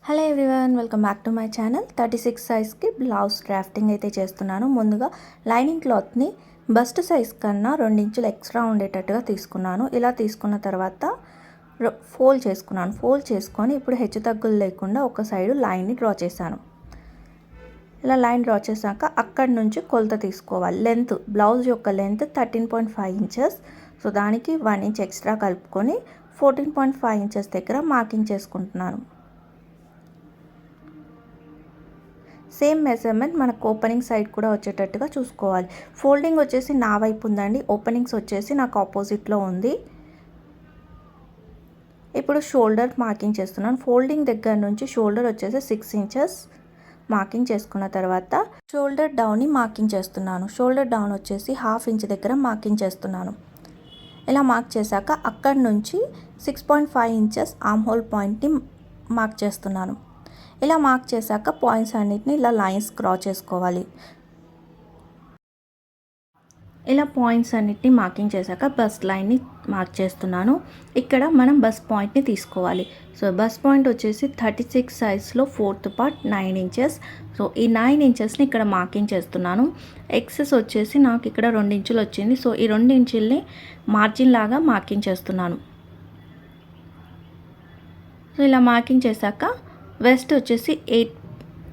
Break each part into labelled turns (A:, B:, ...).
A: Hello everyone, welcome back to my channel. 36 సైజ్కి blouse drafting అయితే చేస్తున్నాను. ముందుగా లైనింగ్ క్లాత్ని బస్ట్ సైజ్ కన్నా 2 ఇంచులు ఎక్స్ట్రా ఉండేటట్టుగా తీసుకున్నాను. ఇలా తీసుకున్న తర్వాత ఫోల్డ్ చేసుకున్నాను. ఫోల్డ్ చేసుకొని ఇప్పుడు హెచ్చు తగ్గులు లేకుండా ఒక సైడు లైన్ని డ్రా చేశాను. ఇలా లైన్ డ్రా చేశాక అక్కడి నుంచి కొలత తీసుకోవాలి. లెంత్, బ్లౌజ్ యొక్క లెంత్ 13.5 ఇంచెస్. సో దానికి 1 ఇంచ్ ఎక్స్ట్రా కలుపుకొని 14.5 ఇంచెస్ దగ్గర మార్కింగ్ చేసుకుంటున్నాను. సేమ్ మెజర్మెంట్ మనకు ఓపెనింగ్ సైడ్ కూడా వచ్చేటట్టుగా చూసుకోవాలి. ఫోల్డింగ్ వచ్చేసి నా వైపు ఉందండి, ఓపెనింగ్స్ వచ్చేసి నాకు ఆపోజిట్లో ఉంది. ఇప్పుడు షోల్డర్ మార్కింగ్ చేస్తున్నాను. ఫోల్డింగ్ దగ్గర నుంచి షోల్డర్ వచ్చేసి 6 ఇంచెస్ మార్కింగ్ చేసుకున్న తర్వాత షోల్డర్ డౌన్ని మార్కింగ్ చేస్తున్నాను. షోల్డర్ డౌన్ వచ్చేసి 1/2 ఇంచ్ దగ్గర మార్కింగ్ చేస్తున్నాను. ఇలా మార్క్ చేశాక అక్కడి నుంచి 6.5 ఇంచెస్ ఆర్మ్ హోల్ పాయింట్ని మార్క్ చేస్తున్నాను. ఇలా మార్క్ చేశాక పాయింట్స్ అన్నిటిని ఇలా లైన్స్ క్రా చేసుకోవాలి. ఇలా పాయింట్స్ అన్నిటిని మార్కింగ్ చేశాక బస్ట్ లైన్ని మార్క్ చేస్తున్నాను. ఇక్కడ మనం బస్ట్ పాయింట్ని తీసుకోవాలి. సో బస్ట్ పాయింట్ వచ్చేసి 36 సైజ్లో 4th పార్ట్ 9 ఇంచెస్. సో ఈ 9 ఇంచెస్ని ఇక్కడ మార్కింగ్ చేస్తున్నాను. ఎక్సెస్ వచ్చేసి నాకు ఇక్కడ 2 ఇంచులు వచ్చింది. సో ఈ 2 ఇంచుల్ని మార్జిన్ లాగా మార్కింగ్ చేస్తున్నాను. సో ఇలా మార్కింగ్ చేశాక వెస్ట్ వచ్చేసి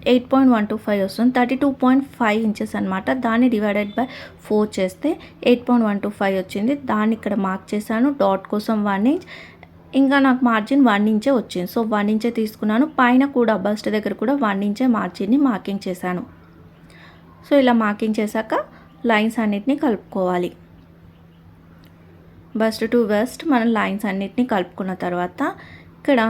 A: 8.125 వస్తుంది. 32.5 ఇంచెస్ అనమాట. దాన్ని డివైడెడ్ బై 4 చేస్తే 8.125 వచ్చింది. దాన్ని ఇక్కడ మార్క్ చేశాను. డాట్ కోసం 1 ఇంచ్, ఇంకా నాకు మార్జిన్ 1 ఇంచే వచ్చింది. సో 1 ఇంచే తీసుకున్నాను. పైన కూడా బస్ట్ దగ్గర కూడా 1 ఇంచే మార్జిన్ని మార్కింగ్ చేశాను. సో ఇలా మార్కింగ్ చేశాక లైన్స్ అన్నిటిని కలుపుకోవాలి. బస్ట్ టు వెస్ట్ మనం లైన్స్ అన్నిటిని కలుపుకున్న తర్వాత ఇక్కడ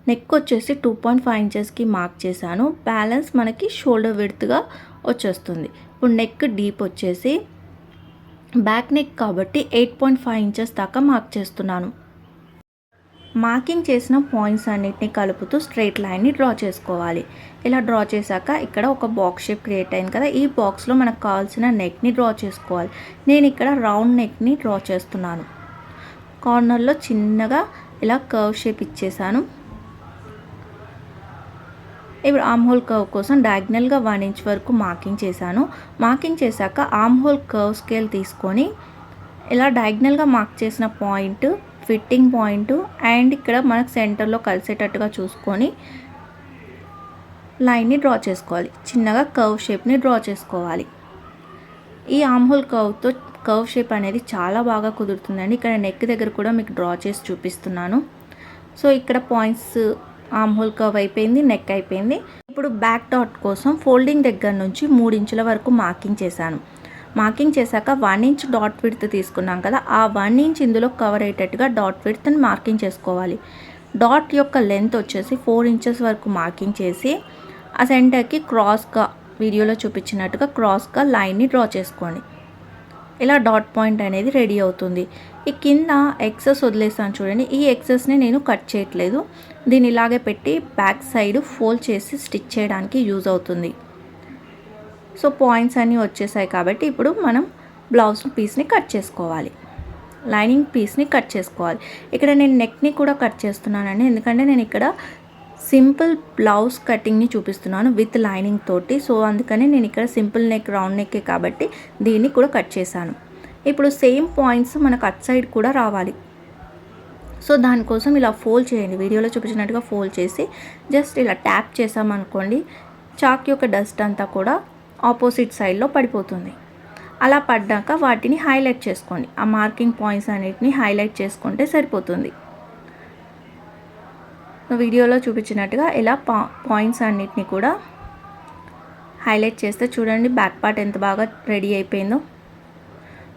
A: నెక్ వచ్చేసి 2.5 ఇంచెస్కి మార్క్ చేశాను. బ్యాలెన్స్ మనకి షోల్డర్ విడ్త్గా వచ్చేస్తుంది. ఇప్పుడు నెక్ డీప్ వచ్చేసి బ్యాక్ నెక్ కాబట్టి 8.5 ఇంచెస్ దాకా మార్క్ చేస్తున్నాను. మార్కింగ్ చేసిన పాయింట్స్ అన్నిటిని కలుపుతూ స్ట్రైట్ లైన్ని డ్రా చేసుకోవాలి. ఇలా డ్రా చేశాక ఇక్కడ ఒక బాక్స్ షేప్ క్రియేట్ అయింది కదా, ఈ బాక్స్లో మనకు కావాల్సిన నెక్ని డ్రా చేసుకోవాలి. నేను ఇక్కడ రౌండ్ నెక్ని డ్రా చేస్తున్నాను. కార్నర్లో చిన్నగా ఇలా కర్వ్ షేప్ ఇచ్చేసాను. ఇప్పుడు ఆర్మ్ హోల్ కర్వ్ కోసం డయాగ్నల్గా 1 ఇంచ్ వరకు మార్కింగ్ చేశాను. మార్కింగ్ చేశాక ఆర్మ్ హోల్ కర్వ్ స్కేల్ తీసుకొని ఇలా డయాగ్నల్గా మార్క్ చేసిన పాయింట్, ఫిట్టింగ్ పాయింట్ అండ్ ఇక్కడ మనకు సెంటర్లో కలిసేటట్టుగా చూసుకొని లైన్ని డ్రా చేసుకోవాలి. చిన్నగా కర్వ్ షేప్ని డ్రా చేసుకోవాలి. ఈ ఆర్మ్ హోల్ కర్వ్తో కర్వ్ షేప్ అనేది చాలా బాగా కుదురుతుందండి. ఇక్కడ నెక్ దగ్గర కూడా మీకు డ్రా చేసి చూపిస్తున్నాను. సో ఇక్కడ పాయింట్స్ ఆర్మ్ హోల్ కర్వ్ అయిపోయింది, నెక్ అయిపోయింది. ఇప్పుడు బ్యాక్ డాట్ కోసం ఫోల్డింగ్ దగ్గర నుంచి 3 ఇంచుల వరకు మార్కింగ్ చేశాను. మార్కింగ్ చేశాక 1 ఇంచ్ డాట్ విడ్త్ తీసుకున్నాం కదా, ఆ 1 ఇంచ్ ఇందులో కవర్ అయ్యేటట్టుగా డాట్ విడ్త్ని మార్కింగ్ చేసుకోవాలి. డాట్ యొక్క లెంత్ వచ్చేసి 4 ఇంచెస్ వరకు మార్కింగ్ చేసి ఆ సెంటర్కి క్రాస్గా వీడియోలో చూపించినట్టుగా క్రాస్గా లైన్ని డ్రా చేసుకోండి. ఇలా డాట్ పాయింట్ అనేది రెడీ అవుతుంది. ఈ కింద ఎక్సెస్ వదిలేస్తాను చూడండి, ఈ ఎక్సెస్ని నేను కట్ చేయట్లేదు. దీన్ని ఇలాగే పెట్టి బ్యాక్ సైడ్ ఫోల్డ్ చేసి స్టిచ్ చేయడానికి యూజ్ అవుతుంది. సో పాయింట్స్ అన్నీ వచ్చేసాయి కాబట్టి ఇప్పుడు మనం బ్లౌజ్ పీస్ని కట్ చేసుకోవాలి. లైనింగ్ పీస్ని కట్ చేసుకోవాలి. ఇక్కడ నేను నెక్ని కూడా కట్ చేస్తున్నానండి, ఎందుకంటే నేను ఇక్కడ సింపుల్ బ్లౌజ్ కటింగ్ని చూపిస్తున్నాను విత్ లైనింగ్ తోటి. సో అందుకని నేను ఇక్కడ సింపుల్ నెక్, రౌండ్ నెక్కే కాబట్టి దీన్ని కూడా కట్ చేశాను. ఇప్పుడు సేమ్ పాయింట్స్ మనకు అట్ సైడ్ కూడా రావాలి. సో దానికోసం ఇలా ఫోల్డ్ చేయండి, వీడియోలో చూపించినట్టుగా ఫోల్డ్ చేసి జస్ట్ ఇలా ట్యాప్ చేసామనుకోండి, చాక్ యొక్క డస్ట్ అంతా కూడా ఆపోజిట్ సైడ్లో పడిపోతుంది. అలా పడ్డాక వాటిని హైలైట్ చేసుకోండి. ఆ మార్కింగ్ పాయింట్స్ అన్నిటిని హైలైట్ చేసుకుంటే సరిపోతుంది. వీడియోలో చూపించినట్టుగా ఇలా పాయింట్స్ అన్నిటిని కూడా హైలైట్ చేస్తే చూడండి బ్యాక్ పార్ట్ ఎంత బాగా రెడీ అయిపోయిందో.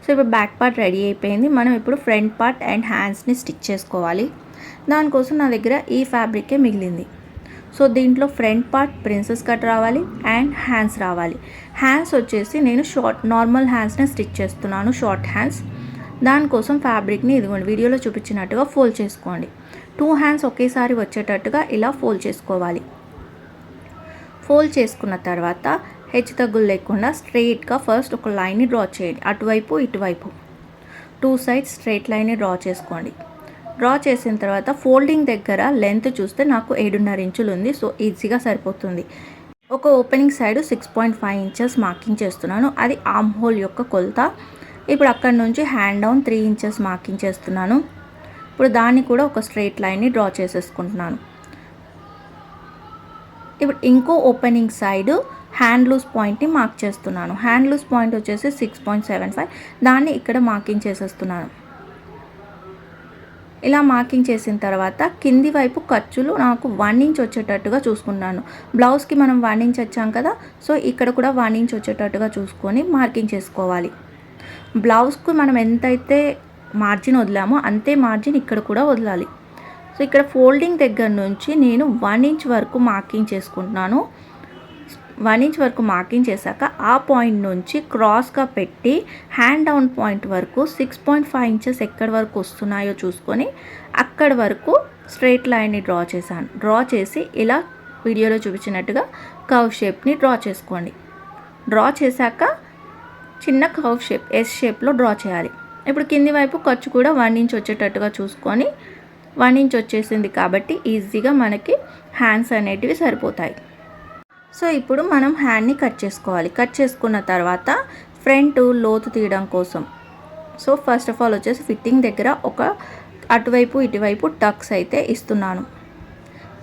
A: సో ఇప్పుడు బ్యాక్ పార్ట్ రెడీ అయిపోయింది. మనం ఇప్పుడు ఫ్రంట్ పార్ట్ అండ్ హ్యాండ్స్ని స్టిచ్ చేసుకోవాలి. దానికోసం నా దగ్గర ఈ ఫ్యాబ్రికే మిగిలింది. సో దీంట్లో ఫ్రంట్ పార్ట్ ప్రిన్సెస్ కట్ రావాలి అండ్ హ్యాండ్స్ రావాలి. హ్యాండ్స్ వచ్చేసి నేను నార్మల్ హ్యాండ్స్ని స్టిచ్ చేస్తున్నాను, షార్ట్ హ్యాండ్స్. దానికోసం ఫ్యాబ్రిక్ని ఇదిగోండి వీడియోలో చూపించినట్టుగా ఫోల్డ్ చేసుకోండి. 2 హ్యాండ్స్ ఒకేసారి వచ్చేటట్టుగా ఇలా ఫోల్డ్ చేసుకోవాలి. ఫోల్డ్ చేసుకున్న తర్వాత హెచ్చు తగ్గులు లేకుండా స్ట్రెయిట్గా ఫస్ట్ ఒక లైన్ని డ్రా చేయండి, అటువైపు ఇటువైపు 2 సైడ్స్ స్ట్రెయిట్ లైన్ని డ్రా చేసుకోండి. డ్రా చేసిన తర్వాత ఫోల్డింగ్ దగ్గర లెంత్ చూస్తే నాకు 7.5 ఇంచులు ఉంది. సో ఈజీగా సరిపోతుంది. ఒక ఓపెనింగ్ సైడ్ 6.5 ఇంచెస్ మార్కింగ్ చేస్తున్నాను. అది ఆర్మ్ హోల్ యొక్క కొలత. ఇప్పుడు అక్కడ నుంచి హ్యాండ్ డౌన్ 3 ఇంచెస్ మార్కింగ్ చేస్తున్నాను. ఇప్పుడు దాన్ని కూడా ఒక స్ట్రైట్ లైన్ని డ్రా చేసేసుకుంటున్నాను. ఇప్పుడు ఇంకో ఓపెనింగ్ సైడ్ హ్యాండ్ లూజ్ పాయింట్ని మార్క్ చేస్తున్నాను. హ్యాండ్ లూజ్ పాయింట్ వచ్చేసి 6.75. దాన్ని ఇక్కడ మార్కింగ్ చేసేస్తున్నాను. ఇలా మార్కింగ్ చేసిన తర్వాత కింది వైపు ఖర్చులు నాకు 1 ఇంచ్ వచ్చేటట్టుగా చూసుకున్నాను. బ్లౌజ్కి మనం 1 ఇంచ్ వచ్చాం కదా, సో ఇక్కడ కూడా 1 ఇంచ్ వచ్చేటట్టుగా చూసుకొని మార్కింగ్ చేసుకోవాలి. బ్లౌజ్కు మనం ఎంతైతే మార్జిన్ వదిలామో అంతే మార్జిన్ ఇక్కడ కూడా వదలాలి. సో ఇక్కడ ఫోల్డింగ్ దగ్గర నుంచి నేను 1 ఇంచ్ వరకు మార్కింగ్ చేసుకుంటున్నాను. 1 ఇంచ్ వరకు మార్కింగ్ చేశాక ఆ పాయింట్ నుంచి క్రాస్గా పెట్టి హ్యాండ్ డౌన్ పాయింట్ వరకు 6.5 ఇంచెస్ ఎక్కడి వరకు వస్తున్నాయో చూసుకొని అక్కడి వరకు స్ట్రైట్ లైన్ని డ్రా చేశాను. డ్రా చేసి ఇలా వీడియోలో చూపించినట్టుగా కర్వ్ షేప్ని డ్రా చేసుకోండి. డ్రా చేశాక చిన్న కర్వ్ షేప్ ఎస్ షేప్లో డ్రా చేయాలి. ఇప్పుడు కింది వైపు ఖర్చు కూడా 1 ఇంచ్ వచ్చేటట్టుగా చూసుకొని 1 ఇంచ్ వచ్చేసింది కాబట్టి ఈజీగా మనకి హ్యాండ్స్ అనేటివి సరిపోతాయి. సో ఇప్పుడు మనం హ్యాండ్ని కట్ చేసుకోవాలి. కట్ చేసుకున్న తర్వాత ఫ్రంట్ లోతు తీయడం కోసం సో ఫస్ట్ ఆఫ్ ఆల్ వచ్చేసి ఫిట్టింగ్ దగ్గర ఒక అటువైపు ఇటువైపు టక్స్ అయితే ఇస్తున్నాను.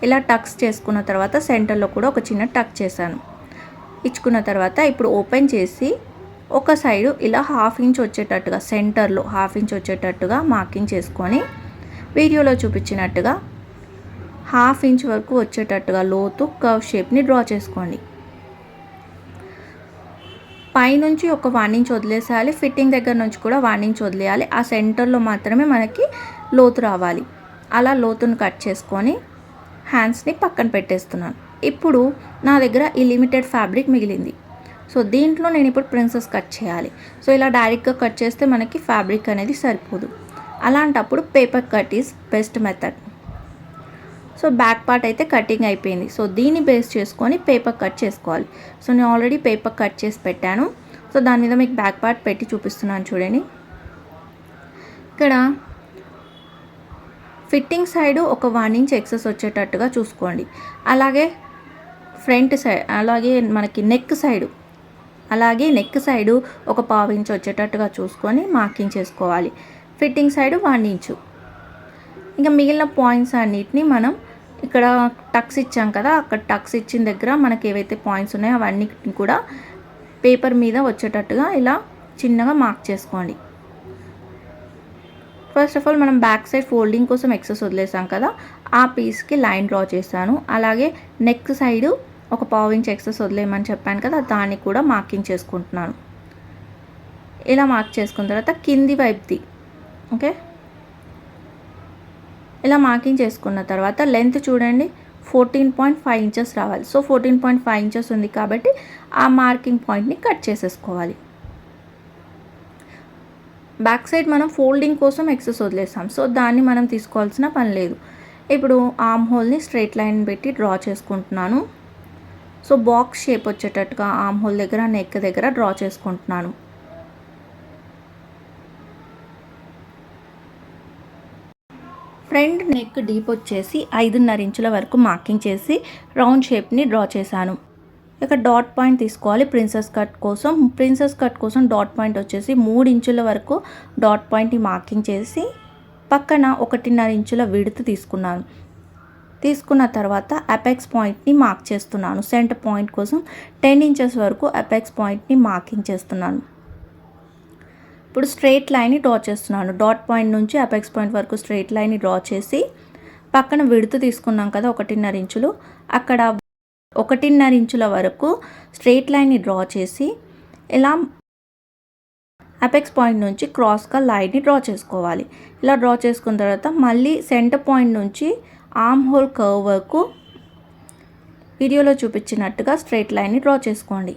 A: ఇలా టక్స్ చేసుకున్న తర్వాత సెంటర్లో కూడా ఒక చిన్న టక్ చేశాను. ఇచ్చుకున్న తర్వాత ఇప్పుడు ఓపెన్ చేసి ఒక సైడు ఇలా 1/2 ఇంచ్ వచ్చేటట్టుగా సెంటర్లో 1/2 ఇంచ్ వచ్చేటట్టుగా మార్కింగ్ చేసుకొని వీడియోలో చూపించినట్టుగా 1/2 ఇంచ్ వరకు వచ్చేటట్టుగా లోతు కర్వ్ షేప్ని డ్రా చేసుకోండి. పైనుంచి ఒక 1 ఇంచ్ వదిలేసేయాలి. ఫిట్టింగ్ దగ్గర నుంచి కూడా 1 ఇంచ్ వదిలేయాలి. ఆ సెంటర్లో మాత్రమే మనకి లోతు రావాలి. అలా లోతును కట్ చేసుకొని హ్యాండ్స్ని పక్కన పెట్టేస్తున్నాను. ఇప్పుడు నా దగ్గర ఈ లిమిటెడ్ ఫ్యాబ్రిక్ మిగిలింది. సో దీంట్లో నేను ఇప్పుడు ప్రిన్సెస్ కట్ చేయాలి. సో ఇలా డైరెక్ట్గా కట్ చేస్తే మనకి ఫ్యాబ్రిక్ అనేది సరిపోదు. అలాంటప్పుడు paper cut is best method. So back part అయితే కటింగ్ అయిపోయింది. సో దీన్ని బేస్ చేసుకొని పేపర్ కట్ చేసుకోవాలి. సో నేను ఆల్రెడీ పేపర్ కట్ చేసి పెట్టాను. సో దాని మీద మీకు బ్యాక్ పార్ట్ పెట్టి చూపిస్తున్నాను చూడండి. ఇక్కడ ఫిట్టింగ్ సైడ్ ఒక 1 ఇంచ్ ఎక్సెస్ వచ్చేటట్టుగా చూసుకోండి. అలాగే ఫ్రంట్ సైడ్ అలాగే మనకి నెక్ సైడు ఒక 1/2 ఇంచ్ వచ్చేటట్టుగా చూసుకొని మార్కింగ్ చేసుకోవాలి. Fitting side 1 inch. ఇంకా మిగిలిన పాయింట్స్ అన్నిటిని మనం ఇక్కడ టక్స్ ఇచ్చాం కదా, అక్కడ టక్స్ ఇచ్చిన దగ్గర మనకి ఏవైతే పాయింట్స్ ఉన్నాయో అవన్నీ కూడా పేపర్ మీద వచ్చేటట్టుగా ఇలా చిన్నగా మార్క్ చేసుకోండి. ఫస్ట్ ఆఫ్ ఆల్ మనం బ్యాక్ సైడ్ ఫోల్డింగ్ కోసం ఎక్సెస్ వదిలేసాం కదా, ఆ పీస్కి లైన్ డ్రా చేశాను. అలాగే నెక్ సైడు ఒక 1/2 ఇంచ్ ఎక్సెస్ వదిలేయమని చెప్పాను కదా, దాన్ని కూడా మార్కింగ్ చేసుకుంటున్నాను. ఇలా మార్క్ చేసుకున్న తర్వాత కింది వైపుది ఓకే ఇలా మార్కింగ్ చేసుకున్న తర్వాత లెంత్ చూడండి 14.5 ఇంచెస్ రావాలి. సో 14.5 ఇంచెస్ ఉంది కాబట్టి ఆ మార్కింగ్ పాయింట్ని కట్ చేసేసుకోవాలి. బ్యాక్ సైడ్ మనం ఫోల్డింగ్ కోసం ఎక్సెస్ వదిలేసాం. సో దాన్ని మనం తీసుకోవాల్సిన పని లేదు. ఇప్పుడు ఆర్మ్ హోల్ని స్ట్రైట్ లైన్ పెట్టి డ్రా చేసుకుంటున్నాను. సో బాక్స్ షేప్ వచ్చేటట్టుగా ఆర్మ్ హోల్ దగ్గర నెక్ దగ్గర డ్రా చేసుకుంటున్నాను. ఫ్రంట్ నెక్ డీప్ వచ్చేసి 5.5 ఇంచుల వరకు మార్కింగ్ చేసి రౌండ్ షేప్ని డ్రా చేశాను. ఇక డాట్ పాయింట్ తీసుకోవాలి ప్రిన్సెస్ కట్ కోసం. ప్రిన్సెస్ కట్ కోసం డాట్ పాయింట్ వచ్చేసి 3 ఇంచుల వరకు డాట్ పాయింట్ని మార్కింగ్ చేసి పక్కన 1.5 ఇంచుల విడ్త్ తీసుకున్నాను. తీసుకున్న తర్వాత అపెక్స్ పాయింట్ని మార్క్ చేస్తున్నాను. సెంటర్ పాయింట్ కోసం 10 ఇంచెస్ వరకు అపెక్స్ పాయింట్ని మార్కింగ్ చేస్తున్నాను. ఇప్పుడు స్ట్రైట్ లైన్ని డ్రా చేస్తున్నాను. డాట్ పాయింట్ నుంచి అపెక్స్ పాయింట్ వరకు స్ట్రైట్ లైన్ని డ్రా చేసి పక్కన విడ్త్ తీసుకున్నాం కదా 1.5 ఇంచులు, అక్కడ 1.5 ఇంచుల వరకు స్ట్రైట్ లైన్ని డ్రా చేసి ఇలా అపెక్స్ పాయింట్ నుంచి క్రాస్గా లైన్ని డ్రా చేసుకోవాలి. ఇలా డ్రా చేసుకున్న తర్వాత మళ్ళీ సెంటర్ పాయింట్ నుంచి ఆర్మ్ హోల్ కర్వ్ వరకు వీడియోలో చూపించినట్టుగా స్ట్రైట్ లైన్ని డ్రా చేసుకోండి.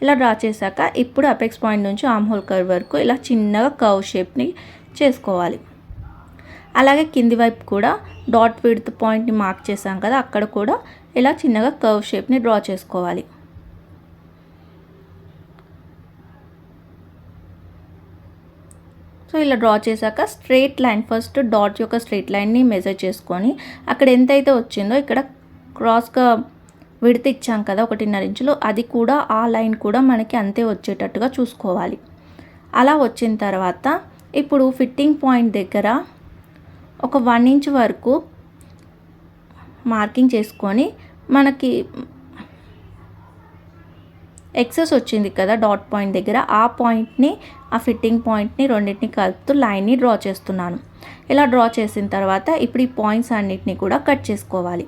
A: ఇలా డ్రా చేశాక ఇప్పుడు అపెక్స్ పాయింట్ నుంచి ఆర్మ్ హోల్ కర్వ్ వరకు ఇలా చిన్నగా కర్వ్ షేప్ని చేసుకోవాలి. అలాగే కింది వైపు కూడా డాట్ విడ్త్ పాయింట్ని మార్క్ చేసాం కదా, అక్కడ కూడా ఇలా చిన్నగా కర్వ్ షేప్ని డ్రా చేసుకోవాలి. సో ఇలా డ్రా చేశాక స్ట్రెయిట్ లైన్, ఫస్ట్ డాట్ యొక్క స్ట్రెయిట్ లైన్ని మెజర్ చేసుకొని అక్కడ ఎంతైతే వచ్చిందో ఇక్కడ క్రాస్గా విడత ఇచ్చాం కదా 1.5 ఇంచులు, అది కూడా ఆ లైన్ కూడా మనకి అంతే వచ్చేటట్టుగా చూసుకోవాలి. అలా వచ్చిన తర్వాత ఇప్పుడు ఫిట్టింగ్ పాయింట్ దగ్గర ఒక 1 ఇంచ్ వరకు మార్కింగ్ చేసుకొని మనకి ఎక్సెస్ వచ్చింది కదా డాట్ పాయింట్ దగ్గర, ఆ పాయింట్ని ఆ ఫిట్టింగ్ పాయింట్ని రెండింటిని కలుపుతూ లైన్ని డ్రా చేస్తున్నాను. ఇలా డ్రా చేసిన తర్వాత ఇప్పుడు ఈ పాయింట్స్ అన్నిటిని కూడా కట్ చేసుకోవాలి.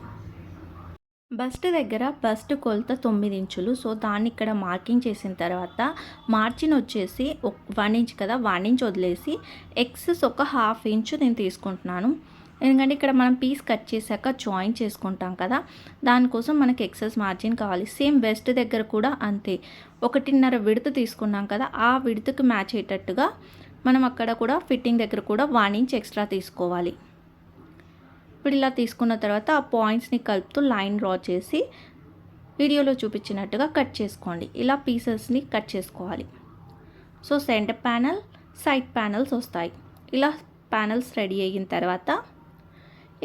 A: బస్ట్ దగ్గర బస్ట్ కొలత 9 ఇంచులు. సో దాన్ని ఇక్కడ మార్కింగ్ చేసిన తర్వాత మార్జిన్ వచ్చేసి 1 ఇంచ్ కదా, 1 ఇంచ్ వదిలేసి ఎక్సెస్ ఒక 1/2 ఇంచు నేను తీసుకుంటున్నాను. ఎందుకంటే ఇక్కడ మనం పీస్ కట్ చేశాక జాయిన్ చేసుకుంటాం కదా, దానికోసం మనకి ఎక్సెస్ మార్జిన్ కావాలి. సేమ్ వెస్ట్ దగ్గర కూడా అంతే, 1.5 విడత తీసుకున్నాం కదా, ఆ విడతకు మ్యాచ్ అయ్యేటట్టుగా మనం అక్కడ కూడా ఫిట్టింగ్ దగ్గర కూడా 1 ఇంచ్ ఎక్స్ట్రా తీసుకోవాలి. ఇప్పుడు ఇలా తీసుకున్న తర్వాత ఆ పాయింట్స్ని కలుపుతూ లైన్ డ్రా చేసి వీడియోలో చూపించినట్టుగా కట్ చేసుకోండి. ఇలా పీసెస్ని కట్ చేసుకోవాలి. So centre panel, side panels వస్తాయి. ఇలా ప్యానల్స్ రెడీ అయిన తర్వాత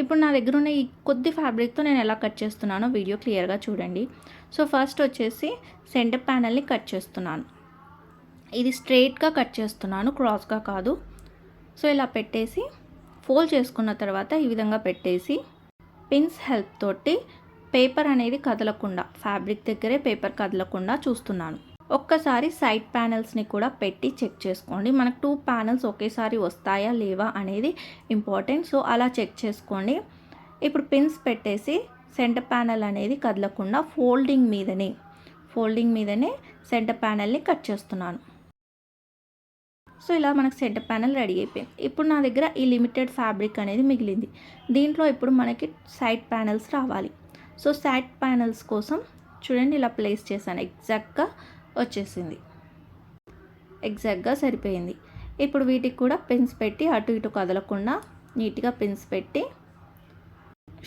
A: ఇప్పుడు నా దగ్గర ఉన్న ఈ కొద్ది ఫ్యాబ్రిక్తో నేను ఎలా కట్ చేస్తున్నానో వీడియో క్లియర్గా చూడండి. సో ఫస్ట్ వచ్చేసి సెంటర్ ప్యానల్ని కట్ చేస్తున్నాను. ఇది స్ట్రెయిట్గా కట్ చేస్తున్నాను, క్రాస్గా కాదు. సో ఇలా పెట్టేసి ఫోల్డ్ చేసుకున్న తర్వాత ఈ విధంగా పెట్టేసి పిన్స్ హెల్ప్ తోటి పేపర్ అనేది కదలకుండా, ఫ్యాబ్రిక్ దగ్గరే పేపర్ కదలకుండా చూస్తున్నాను. ఒక్కసారి సైడ్ ప్యానల్స్ని కూడా పెట్టి చెక్ చేసుకోండి. మనకు 2 ప్యానల్స్ ఒకేసారి వస్తాయా లేవా అనేది ఇంపార్టెంట్. సో అలా చెక్ చేసుకోండి. ఇప్పుడు పిన్స్ పెట్టేసి సెంటర్ ప్యానల్ అనేది కదలకుండా ఫోల్డింగ్ మీదనే సెంటర్ ప్యానల్ని కట్ చేస్తున్నాను. సో ఇలా మనకు సెంటర్ ప్యానల్ రెడీ అయిపోయింది. ఇప్పుడు నా దగ్గర ఈ లిమిటెడ్ ఫ్యాబ్రిక్ అనేది మిగిలింది. దీంట్లో ఇప్పుడు మనకి సైడ్ ప్యానల్స్ రావాలి. సో సైడ్ ప్యానల్స్ కోసం చూడండి ఇలా ప్లేస్ చేశాను, ఎగ్జాక్ట్గా వచ్చేసింది, ఎగ్జాక్ట్గా సరిపోయింది. ఇప్పుడు వీటికి కూడా పిన్స్ పెట్టి అటు ఇటు కదలకుండా నీట్గా పిన్స్ పెట్టి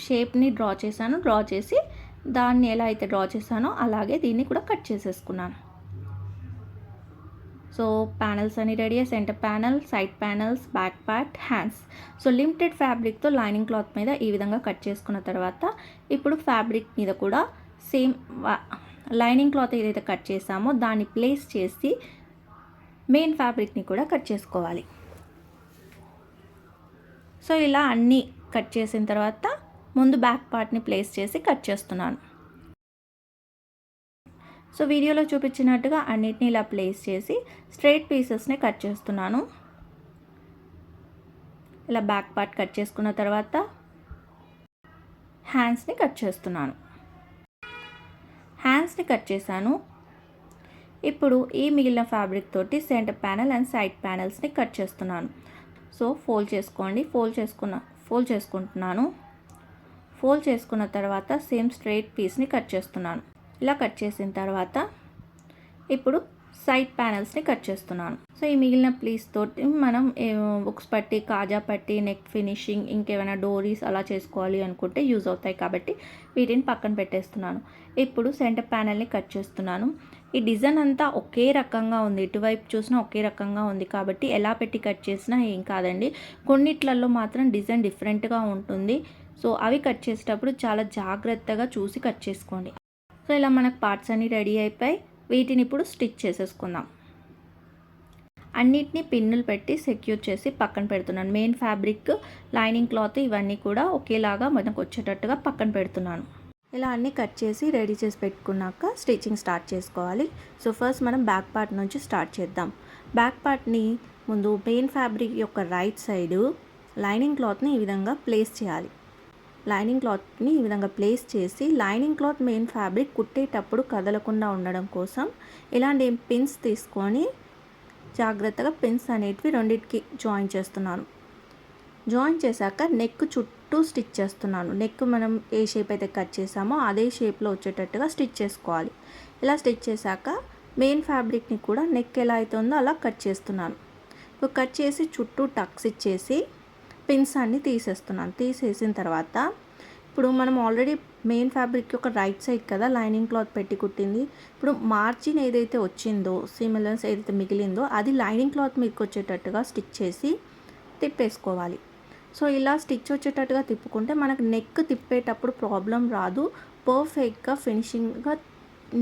A: షేప్ని డ్రా చేసి దాన్ని ఎలా అయితే డ్రా చేశానో అలాగే దీన్ని కూడా కట్ చేసేసుకున్నాను. సో ప్యానల్స్ అన్ని ready, centre panel, side panels, back part, hands. So limited ఫ్యాబ్రిక్తో లైనింగ్ క్లాత్ మీద ఈ విధంగా కట్ చేసుకున్న తర్వాత ఇప్పుడు ఫ్యాబ్రిక్ మీద కూడా సేమ్ లైనింగ్ క్లాత్ ఏదైతే కట్ చేసామో దాన్ని ప్లేస్ చేసి మెయిన్ ఫ్యాబ్రిక్ని కూడా కట్ చేసుకోవాలి. సో ఇలా అన్నీ కట్ చేసిన తర్వాత ముందు బ్యాక్ పార్ట్ని ప్లేస్ చేసి కట్ చేస్తున్నాను. సో వీడియోలో చూపించినట్టుగా అన్నిటిని ఇలా ప్లేస్ చేసి స్ట్రైట్ పీసెస్ని కట్ చేస్తున్నాను. ఇలా బ్యాక్ పార్ట్ కట్ చేసుకున్న తర్వాత హ్యాండ్స్ని కట్ చేస్తున్నాను. హ్యాండ్స్ని కట్ చేశాను. ఇప్పుడు ఈ మిగిలిన ఫ్యాబ్రిక్ తోటి సెంటర్ ప్యానల్ అండ్ సైడ్ ప్యానల్స్ని కట్ చేస్తున్నాను. సో ఫోల్డ్ చేసుకుంటున్నాను. ఫోల్డ్ చేసుకున్న తర్వాత సేమ్ స్ట్రైట్ పీస్ని కట్ చేస్తున్నాను. ఇలా కట్ చేసిన తర్వాత ఇప్పుడు సైడ్ ప్యానల్స్ని కట్ చేస్తున్నాను. సో ఈ మిగిలిన ప్లీస్ తోటి మనం బుక్స్ పట్టి, కాజా పట్టి, నెక్ ఫినిషింగ్, ఇంకేమైనా డోరీస్ అలా చేసుకోవాలి అనుకుంటే యూజ్ అవుతాయి కాబట్టి వీటిని పక్కన పెట్టేస్తున్నాను. ఇప్పుడు సెంటర్ ప్యానల్ని కట్ చేస్తున్నాను. ఈ డిజైన్ అంతా ఒకే రకంగా ఉంది, ఇటువైపు చూసినా ఒకే రకంగా ఉంది కాబట్టి ఎలా పెట్టి కట్ చేసినా ఏం కాదండి. కొన్నిట్లలో మాత్రం డిజైన్ డిఫరెంట్గా ఉంటుంది. సో అవి కట్ చేసేటప్పుడు చాలా జాగ్రత్తగా చూసి కట్ చేసుకోండి. సో ఇలా మనకు పార్ట్స్ అన్నీ రెడీ అయిపోయి వీటిని ఇప్పుడు స్టిచ్ చేసేసుకుందాం. అన్నిటినీ పిన్నులు పెట్టి సెక్యూర్ చేసి పక్కన పెడుతున్నాను. మెయిన్ ఫ్యాబ్రిక్, లైనింగ్ క్లాత్ ఇవన్నీ కూడా ఒకేలాగా మనకు వచ్చేటట్టుగా పక్కన పెడుతున్నాను. ఇలా అన్నీ కట్ చేసి రెడీ చేసి పెట్టుకున్నాక స్టిచ్చింగ్ స్టార్ట్ చేసుకోవాలి. సో ఫస్ట్ మనం బ్యాక్ పార్ట్ నుంచి స్టార్ట్ చేద్దాం. బ్యాక్ పార్ట్ని ముందు మెయిన్ ఫ్యాబ్రిక్ యొక్క రైట్ సైడు లైనింగ్ క్లాత్ని ఈ విధంగా ప్లేస్ చేయాలి. లైనింగ్ క్లాత్ని ఈ విధంగా ప్లేస్ చేసి లైనింగ్ క్లాత్ మెయిన్ ఫ్యాబ్రిక్ కుట్టేటప్పుడు కదలకుండా ఉండడం కోసం ఇలాంటి పిన్స్ తీసుకొని జాగ్రత్తగా పిన్స్ అనేటివి రెండింటికి జాయిన్ చేస్తున్నాను. జాయిన్ చేశాక నెక్ చుట్టూ స్టిచ్ చేస్తున్నాను. నెక్ మనం ఏ షేప్ అయితే కట్ చేసామో అదే షేప్లో వచ్చేటట్టుగా స్టిచ్ చేసుకోవాలి. ఇలా స్టిచ్ చేశాక మెయిన్ ఫ్యాబ్రిక్ని కూడా నెక్ ఎలా అయితే ఉందో అలా కట్ చేస్తున్నాను. ఇప్పుడు కట్ చేసి చుట్టూ టక్స్ ఇచ్చేసి పిన్స్ అన్ని తీసేస్తున్నాను. తీసేసిన తర్వాత ఇప్పుడు మనం ఆల్రెడీ మెయిన్ ఫ్యాబ్రిక్ యొక్క రైట్ సైడ్ కదా లైనింగ్ క్లాత్ పెట్టి కుట్టింది. ఇప్పుడు మార్జిన్ ఏదైతే వచ్చిందో, సీమ్ అలవెన్స్ ఏదైతే మిగిలిందో అది లైనింగ్ క్లాత్ మీదకి వచ్చేటట్టుగా స్టిచ్ చేసి తిప్పేసుకోవాలి. సో ఇలా స్టిచ్ వచ్చేటట్టుగా తిప్పుకుంటే మనకు నెక్ తిప్పేటప్పుడు ప్రాబ్లం రాదు, పర్ఫెక్ట్గా ఫినిషింగ్గా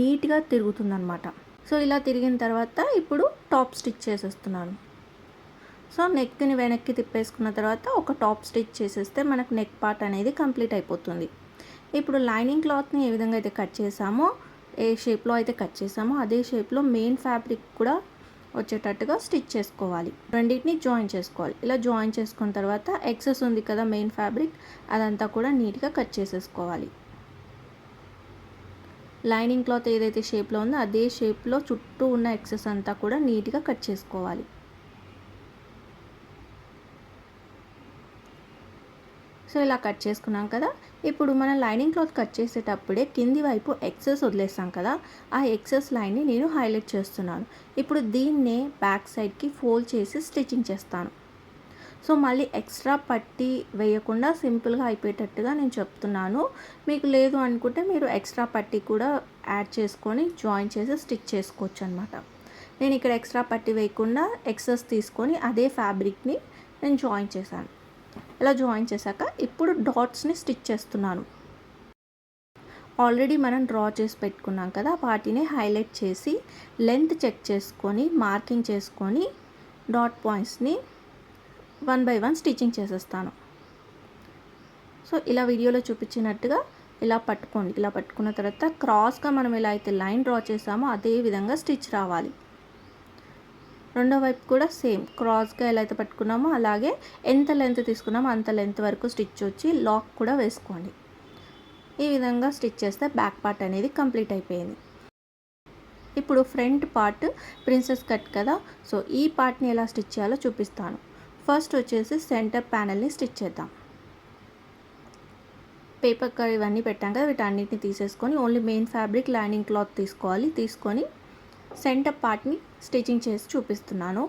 A: నీట్గా తిరుగుతుందనమాట. సో ఇలా తిరిగిన తర్వాత ఇప్పుడు టాప్ స్టిచ్ చేసేస్తున్నాను. సో నెక్ని వెనక్కి తిప్పేసుకున్న తర్వాత ఒక టాప్ స్టిచ్ చేసేస్తే మనకు నెక్ పార్ట్ అనేది కంప్లీట్ అయిపోతుంది. ఇప్పుడు లైనింగ్ క్లాత్ని ఏ విధంగా అయితే కట్ చేసామో, ఏ షేప్లో అయితే కట్ చేసామో అదే షేప్లో మెయిన్ ఫ్యాబ్రిక్ కూడా వచ్చేటట్టుగా స్టిచ్ చేసుకోవాలి. రెండింటిని జాయిన్ చేసుకోవాలి. ఇలా జాయిన్ చేసుకున్న తర్వాత ఎక్సెస్ ఉంది కదా మెయిన్ ఫ్యాబ్రిక్, అదంతా కూడా నీట్గా కట్ చేసేసుకోవాలి. లైనింగ్ క్లాత్ ఏదైతే షేప్లో ఉందో అదే షేప్లో చుట్టూ ఉన్న ఎక్సెస్ అంతా కూడా నీట్గా కట్ చేసుకోవాలి. సో ఇలా కట్ చేసుకున్నాం కదా. ఇప్పుడు మనం లైనింగ్ క్లాత్ కట్ చేసేటప్పుడే కింది వైపు ఎక్సెస్ వదిలేస్తాం కదా, ఆ ఎక్సెస్ లైన్ని నేను హైలైట్ చేస్తున్నాను. ఇప్పుడు దీన్నే బ్యాక్ సైడ్కి ఫోల్డ్ చేసి స్టిచ్చింగ్ చేస్తాను. సో మళ్ళీ ఎక్స్ట్రా పట్టి వేయకుండా సింపుల్గా అయిపోయేటట్టుగా నేను చెప్తున్నాను. మీకు లేదు అనుకుంటే మీరు ఎక్స్ట్రా పట్టి కూడా యాడ్ చేసుకొని జాయిన్ చేసి స్టిచ్ చేసుకోవచ్చు అనమాట. నేను ఇక్కడ ఎక్స్ట్రా పట్టి వేయకుండా ఎక్సెస్ తీసుకొని అదే ఫ్యాబ్రిక్ని నేను జాయిన్ చేశాను. ఇలా జాయిన్ చేశాక ఇప్పుడు డాట్స్ని స్టిచ్ చేస్తున్నాను. ఆల్రెడీ మనం డ్రా చేసి పెట్టుకున్నాం కదా, వాటిని హైలైట్ చేసి లెంత్ చెక్ చేసుకొని మార్కింగ్ చేసుకొని డాట్ పాయింట్స్ని 1 by 1 స్టిచ్చింగ్ చేసేస్తాను. సో ఇలా వీడియోలో చూపించినట్టుగా ఇలా పట్టుకోండి. ఇలా పట్టుకున్న తర్వాత క్రాస్గా మనం ఎలా అయితే లైన్ డ్రా చేసామో అదే విధంగా స్టిచ్ రావాలి. రెండో వైపు కూడా సేమ్ క్రాస్గా ఎలా అయితే పట్టుకున్నామో అలాగే ఎంత లెంత్ తీసుకున్నామో అంత లెంత్ వరకు స్టిచ్ వచ్చి లాక్ కూడా వేసుకోండి. ఈ విధంగా స్టిచ్ చేస్తే బ్యాక్ పార్ట్ అనేది కంప్లీట్ అయిపోయింది. ఇప్పుడు ఫ్రంట్ పార్ట్ ప్రిన్సెస్ కట్ కదా, సో ఈ పార్ట్ని ఎలా స్టిచ్ చేయాలో చూపిస్తాను. ఫస్ట్ వచ్చేసి సెంటర్ ప్యానల్ని స్టిచ్ చేద్దాం. పేపర్ కట్ ఇవన్నీ పెట్టాం కదా, వీటన్నిటిని తీసేసుకొని only main fabric lining cloth తీసుకోవాలి. తీసుకొని సెంటర్ పార్ట్ని స్టిచ్చింగ్ చేసి చూపిస్తున్నాను.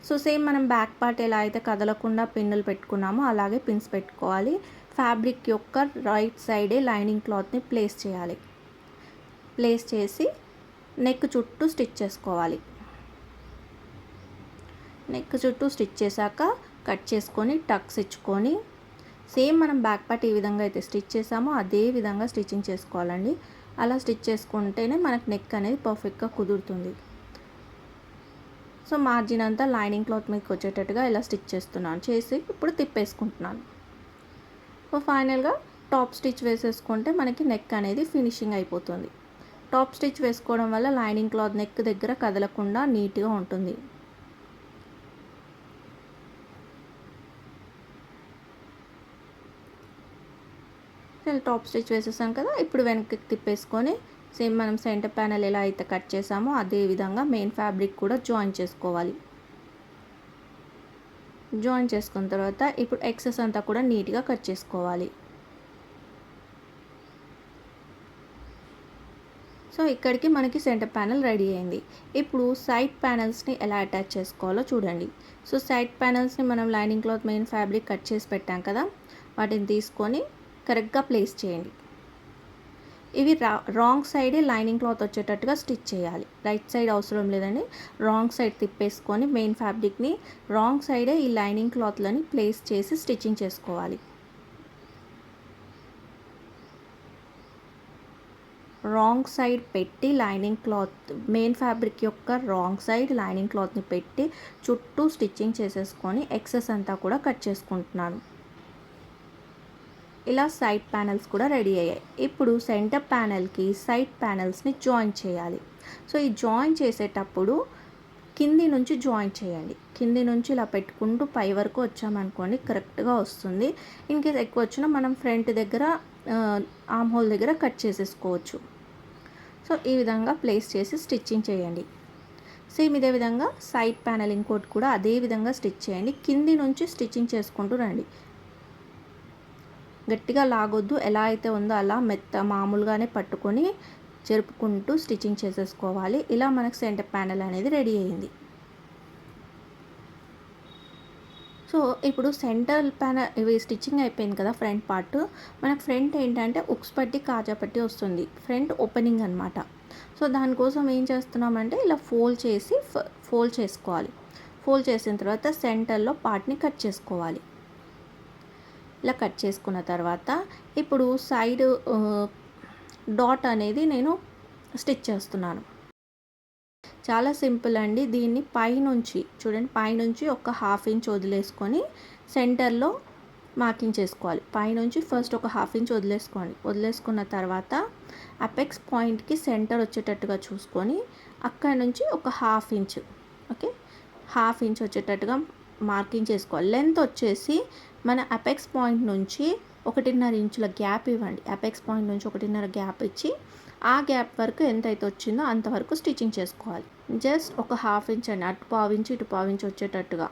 A: సో సేమ్ మనం బ్యాక్ పార్ట్ ఎలా అయితే కదలకుండా పిన్నులు పెట్టుకున్నామో అలాగే పిన్స్ పెట్టుకోవాలి. ఫ్యాబ్రిక్ యొక్క రైట్ సైడే లైనింగ్ క్లాత్ని ప్లేస్ చేయాలి. ప్లేస్ చేసి నెక్ చుట్టూ స్టిచ్ చేసుకోవాలి. నెక్ చుట్టూ స్టిచ్ చేశాక కట్ చేసుకొని టక్స్ ఇచ్చుకొని సేమ్ మనం బ్యాక్ పార్ట్ ఏ విధంగా అయితే స్టిచ్ చేసామో అదే విధంగా స్టిచ్చింగ్ చేసుకోవాలండి. అలా స్టిచ్ చేసుకుంటేనే మనకు నెక్ అనేది పర్ఫెక్ట్గా కుదురుతుంది. సో మార్జిన్ అంతా లైనింగ్ క్లాత్ మీకు వచ్చేటట్టుగా ఇలా స్టిచ్ చేస్తున్నాను. చేసి ఇప్పుడు తిప్పేసుకుంటున్నాను. సో ఫైనల్గా టాప్ స్టిచ్ వేసేసుకుంటే మనకి నెక్ అనేది ఫినిషింగ్ అయిపోతుంది. టాప్ స్టిచ్ వేసుకోవడం వల్ల లైనింగ్ క్లాత్ నెక్ దగ్గర కదలకుండా నీట్గా ఉంటుంది. టాప్ స్టిచ్ వేసేసాం కదా. ఇప్పుడు వెనక్కి తిప్పేసుకొని సేమ్ మనం సెంటర్ ప్యానల్ ఎలా అయితే కట్ చేసామో అదే విధంగా మెయిన్ ఫ్యాబ్రిక్ కూడా జాయిన్ చేసుకోవాలి. జాయిన్ చేసుకున్న తర్వాత ఇప్పుడు ఎక్సెస్ అంతా కూడా నీట్గా కట్ చేసుకోవాలి. సో ఇక్కడికి మనకి సెంటర్ ప్యానల్ రెడీ అయింది. ఇప్పుడు సైడ్ ప్యానల్స్ని ఎలా అటాచ్ చేసుకోవాలో చూడండి. సో సైడ్ ప్యానల్స్ని మనం lining cloth main fabric cut చేసి పెట్టాం కదా, వాటిని తీసుకొని కరెక్ట్గా ప్లేస్ చేయండి. ఇవి రాంగ్ సైడే లైనింగ్ క్లాత్ వచ్చేటట్టుగా స్టిచ్ చేయాలి. రైట్ సైడ్ అవసరం లేదండి. రాంగ్ సైడ్ తిప్పేసుకొని మెయిన్ ఫ్యాబ్రిక్ని రాంగ్ సైడే ఈ లైనింగ్ క్లాత్లని ప్లేస్ చేసి స్టిచ్చింగ్ చేసుకోవాలి. రాంగ్ సైడ్ పెట్టి లైనింగ్ క్లాత్ మెయిన్ ఫ్యాబ్రిక్ యొక్క రాంగ్ సైడ్ లైనింగ్ క్లాత్ని పెట్టి చుట్టూ స్టిచ్చింగ్ చేసేసుకొని ఎక్సెస్ అంతా కూడా కట్ చేసుకుంటున్నాను. ఇలా సైడ్ ప్యానల్స్ కూడా రెడీ అయ్యాయి. ఇప్పుడు సెంటర్ ప్యానల్కి సైడ్ ప్యానల్స్ని జాయిన్ చేయాలి. సో ఈ జాయిన్ చేసేటప్పుడు కింది నుంచి జాయిన్ చేయండి. కింది నుంచి ఇలా పెట్టుకుంటూ పై వరకు వచ్చామనుకోండి కరెక్ట్గా వస్తుంది. ఇన్ కేస్ ఎక్కువ వచ్చినా మనం ఫ్రంట్ దగ్గర ఆర్మ్ హోల్ దగ్గర కట్ చేసేసుకోవచ్చు. సో ఈ విధంగా ప్లేస్ చేసి స్టిచ్చింగ్ చేయండి. సేమ్ ఇదే విధంగా సైడ్ ప్యానల్ ఇంకోటి కూడా అదే విధంగా స్టిచ్ చేయండి. కింది నుంచి స్టిచ్చింగ్ చేసుకుంటూ రండి. గట్టిగా లాగొద్దు, ఎలా అయితే ఉందో అలా మామూలుగానే పట్టుకొని జరుపుకుంటూ స్టిచ్చింగ్ చేసేసుకోవాలి. ఇలా మనకు సెంటర్ ప్యానల్ అనేది రెడీ అయింది. సో ఇప్పుడు సెంటర్ ఇవి స్టిచ్చింగ్ అయిపోయింది కదా ఫ్రంట్ పార్ట్. మనకు ఫ్రంట్ ఏంటంటే ఉక్స్ పట్టి కాజా పట్టి వస్తుంది, ఫ్రంట్ ఓపెనింగ్ అనమాట. సో దానికోసం ఏం చేస్తున్నామంటే ఇలా ఫోల్డ్ చేసుకోవాలి. ఫోల్డ్ చేసిన తర్వాత సెంటర్లో పార్ట్ని కట్ చేసుకోవాలి. ఇలా కట్ చేసుకున్న తర్వాత ఇప్పుడు సైడ్ డాట్ అనేది నేను స్టిచ్ చేస్తున్నాను. చాలా సింపుల్ అండి. దీన్ని పైనుంచి చూడండి, పైనుంచి ఒక 1/2 ఇంచ్ వదిలేసుకొని సెంటర్లో మార్కింగ్ చేసుకోవాలి. పైనుంచి ఫస్ట్ ఒక 1/2 ఇంచ్ వదిలేసుకున్న తర్వాత అపెక్స్ పాయింట్కి సెంటర్ వచ్చేటట్టుగా చూసుకొని అక్కడ నుంచి ఒక 1/2 ఇంచ్, ఓకే, 1/2 ఇంచ్ వచ్చేటట్టుగా మార్కింగ్ చేసుకోవాలి. లెంత్ వచ్చేసి మన అపెక్స్ పాయింట్ నుంచి 1.5 ఇంచుల గ్యాప్ ఇవ్వండి. అపెక్స్ పాయింట్ నుంచి 1.5 గ్యాప్ ఇచ్చి ఆ గ్యాప్ వరకు ఎంతైతే వచ్చిందో అంతవరకు స్టిచ్చింగ్ చేసుకోవాలి. జస్ట్ ఒక 1/2 ఇంచ్ అండి, అటు 1/2 ఇంచ్ ఇటు 1/2 ఇంచ్ వచ్చేటట్టుగా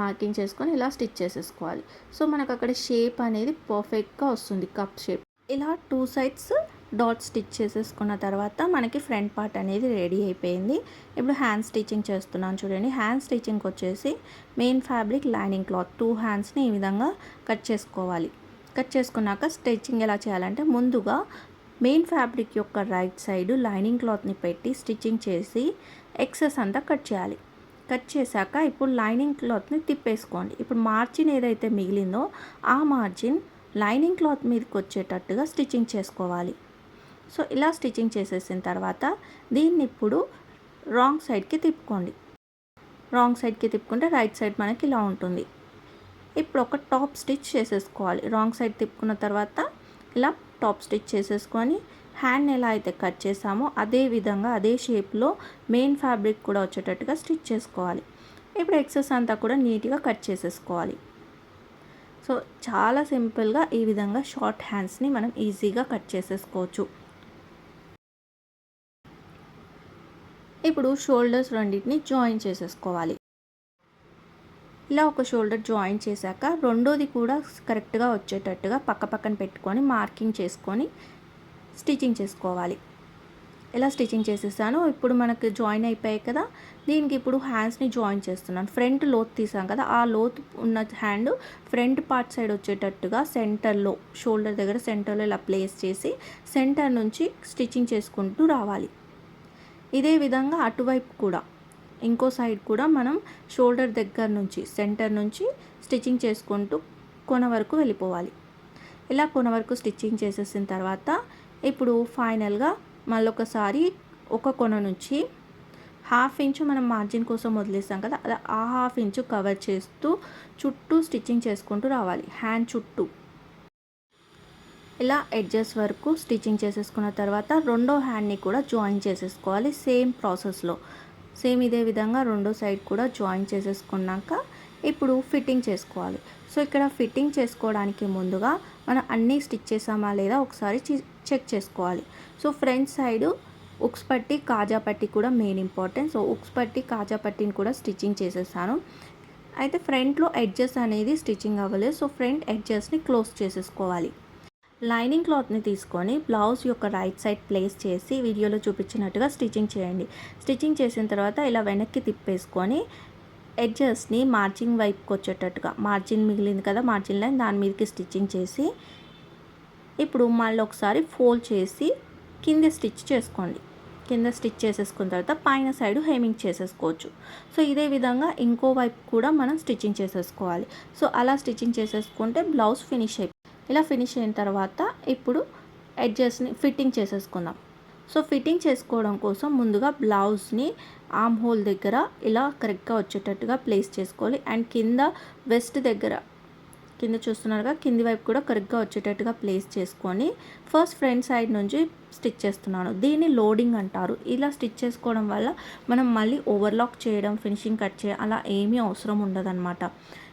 A: మార్కింగ్ చేసుకొని ఇలా స్టిచ్ చేసేసుకోవాలి. సో మనకు అక్కడ షేప్ అనేది పర్ఫెక్ట్గా వస్తుంది, కప్ షేప్. ఇలా 2 సైడ్స్ డాట్ స్టిచ్ చేసేసుకున్న తర్వాత మనకి ఫ్రంట్ పార్ట్ అనేది రెడీ అయిపోయింది. ఇప్పుడు హ్యాండ్ స్టిచ్చింగ్ చేస్తున్నాను చూడండి. హ్యాండ్ స్టిచ్చింగ్కి వచ్చేసి మెయిన్ ఫ్యాబ్రిక్ లైనింగ్ క్లాత్ 2 హ్యాండ్స్ని ఈ విధంగా కట్ చేసుకోవాలి. కట్ చేసుకున్నాక స్టిచ్చింగ్ ఎలా చేయాలంటే ముందుగా మెయిన్ ఫ్యాబ్రిక్ యొక్క రైట్ సైడ్ లైనింగ్ క్లాత్ని పెట్టి స్టిచ్చింగ్ చేసి ఎక్సెస్ అంతా కట్ చేయాలి. కట్ చేశాక ఇప్పుడు లైనింగ్ క్లాత్ని తిప్పేసుకోండి. ఇప్పుడు మార్జిన్ ఏదైతే మిగిలిందో ఆ మార్జిన్ లైనింగ్ క్లాత్ మీదకి వచ్చేటట్టుగా స్టిచ్చింగ్ చేసుకోవాలి. సో ఇలా స్టిచ్చింగ్ చేసేసిన తర్వాత దీన్ని ఇప్పుడు రాంగ్ సైడ్కి తిప్పుకోండి. రాంగ్ సైడ్కి తిప్పుకుంటే రైట్ సైడ్ మనకి ఇలా ఉంటుంది. ఇప్పుడు ఒక టాప్ స్టిచ్ చేసేసుకోవాలి. రాంగ్ సైడ్ తిప్పుకున్న తర్వాత ఇలా టాప్ స్టిచ్ చేసేసుకొని హ్యాండ్ ఎలా అయితే కట్ చేసామో అదే విధంగా అదే షేప్లో మెయిన్ ఫ్యాబ్రిక్ కూడా వచ్చేటట్టుగా స్టిచ్ చేసుకోవాలి. ఇప్పుడు ఎక్సెస్ అంతా కూడా నీట్గా కట్ చేసేసుకోవాలి. సో చాలా సింపుల్గా ఈ విధంగా షార్ట్ హ్యాండ్స్ని మనం ఈజీగా కట్ చేసేసుకోవచ్చు. ఇప్పుడు షోల్డర్స్ రెండింటిని జాయిన్ చేసేసుకోవాలి. ఇలా ఒక షోల్డర్ జాయిన్ చేశాక రెండోది కూడా కరెక్ట్గా వచ్చేటట్టుగా పక్కన పెట్టుకొని మార్కింగ్ చేసుకొని స్టిచ్చింగ్ చేసుకోవాలి. ఇలా స్టిచ్చింగ్ చేసేసాను. ఇప్పుడు మనకు జాయిన్ అయిపోయాయి కదా, దీనికి ఇప్పుడు హ్యాండ్స్ని జాయిన్ చేస్తున్నాను. ఫ్రంట్ లోత్ తీసాం కదా, ఆ లోత్ ఉన్న హ్యాండ్ ఫ్రంట్ పార్ట్ సైడ్ వచ్చేటట్టుగా సెంటర్లో షోల్డర్ దగ్గర సెంటర్లో ఇలా ప్లేస్ చేసి సెంటర్ నుంచి స్టిచ్చింగ్ చేసుకుంటూ రావాలి. ఇదే విధంగా అటువైపు కూడా ఇంకో సైడ్ కూడా మనం షోల్డర్ దగ్గర నుంచి సెంటర్ నుంచి స్టిచ్చింగ్ చేసుకుంటూ కొన వరకు వెళ్ళిపోవాలి. ఇలా కొన వరకు స్టిచ్చింగ్ చేసేసిన తర్వాత ఇప్పుడు ఫైనల్గా మళ్ళొకసారి ఒక కొన నుంచి 1/2 ఇంచు మనం మార్జిన్ కోసం వదిలేసాం కదా, అలా ఆ 1/2 ఇంచు కవర్ చేస్తూ చుట్టూ స్టిచ్చింగ్ చేసుకుంటూ రావాలి. హ్యాండ్ చుట్టూ ఇలా ఎడ్జెస్ వరకు స్టిచ్చింగ్ చేసేసుకున్న తర్వాత రెండో హ్యాండ్ని కూడా జాయిన్ చేసేసుకోవాలి. సేమ్ ప్రాసెస్లో సేమ్ ఇదే విధంగా రెండో సైడ్ కూడా జాయిన్ చేసేసుకున్నాక ఇప్పుడు ఫిట్టింగ్ చేసుకోవాలి. సో ఇక్కడ ఫిట్టింగ్ చేసుకోవడానికి ముందుగా మనం అన్నీ స్టిచ్ చేసామా లేదా ఒకసారి చెక్ చేసుకోవాలి. సో ఫ్రంట్ సైడ్ ఉక్స్ పట్టి కాజా పట్టి కూడా మెయిన్ ఇంపార్టెంట్. సో ఉక్స్ పట్టి కాజా పట్టిని కూడా స్టిచ్చింగ్ చేసేసాను. అయితే ఫ్రంట్లో ఎడ్జెస్ అనేది స్టిచ్చింగ్ అవ్వలేదు. సో ఫ్రంట్ ఎడ్జెస్ని క్లోజ్ చేసేసుకోవాలి. లైనింగ్ క్లాత్ని తీసుకొని బ్లౌజ్ యొక్క రైట్ సైడ్ ప్లేస్ చేసి వీడియోలో చూపించినట్టుగా స్టిచ్చింగ్ చేయండి. స్టిచ్చింగ్ చేసిన తర్వాత ఇలా వెనక్కి తిప్పేసుకొని ఎడ్జెస్ని మార్జిన్ వైపుకి వచ్చేటట్టుగా, మార్జిన్ మిగిలింది కదా మార్జిన్ లైన్, దాని మీదకి స్టిచ్చింగ్ చేసి ఇప్పుడు మళ్ళీ ఒకసారి ఫోల్డ్ చేసి కింద స్టిచ్ చేసుకోండి. కింద స్టిచ్ చేసేసుకున్న తర్వాత పైన సైడ్ హెమింగ్ చేసేసుకోవచ్చు. సో ఇదే విధంగా ఇంకో వైపు కూడా మనం స్టిచ్చింగ్ చేసేసుకోవాలి. సో అలా స్టిచ్చింగ్ చేసేసుకుంటే బ్లౌజ్ ఫినిష్ అయిపోయింది. ఇలా ఫినిష్ అయిన తర్వాత ఇప్పుడు ఎడ్జెస్ని ఫిట్టింగ్ చేసేసుకుందాం. సో ఫిట్టింగ్ చేసుకోవడం కోసం ముందుగా బ్లౌజ్ని ఆర్మ్ హోల్ దగ్గర ఇలా కరెక్ట్గా వచ్చేటట్టుగా ప్లేస్ చేసుకోవాలి. అండ్ కింద వెస్ట్ దగ్గర కింద చూస్తున్నారుగా కింది వైపు కూడా కరెక్ట్గా వచ్చేటట్టుగా ప్లేస్ చేసుకొని ఫస్ట్ ఫ్రంట్ సైడ్ నుంచి స్టిచ్ చేస్తున్నాను. దీన్ని లోడింగ్ అంటారు. ఇలా స్టిచ్ చేసుకోవడం వల్ల మనం మళ్ళీ ఓవర్లాక్ చేయడం, ఫినిషింగ్ కట్ చేయడం అలా ఏమీ అవసరం ఉండదన్నమాట.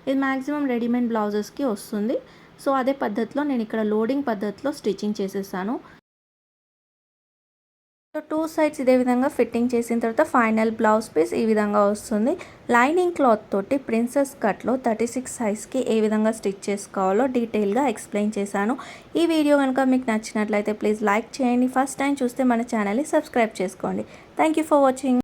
A: ఇది మ్యాక్సిమం రెడీమేడ్ బ్లౌజెస్కి వస్తుంది. సో అదే పద్ధతిలో నేను ఇక్కడ లోడింగ్ పద్ధతిలో స్టిచ్చింగ్ చేసేసాను. సో 2 సైడ్స్ ఇదే విధంగా ఫిట్టింగ్ చేసిన తర్వాత ఫైనల్ బ్లౌజ్ పీస్ ఈ విధంగా వస్తుంది. లైనింగ్ క్లాత్ తోటి ప్రిన్సెస్ కట్లో 36 సైజ్కి ఏ విధంగా స్టిచ్ చేసుకోవాలో డీటెయిల్గా ఎక్స్ప్లెయిన్ చేశాను. ఈ వీడియో కనుక మీకు నచ్చినట్లయితే ప్లీజ్ లైక్ చేయండి. ఫస్ట్ టైం చూస్తే మన ఛానల్ని సబ్స్క్రైబ్ చేసుకోండి. Thank you for watching.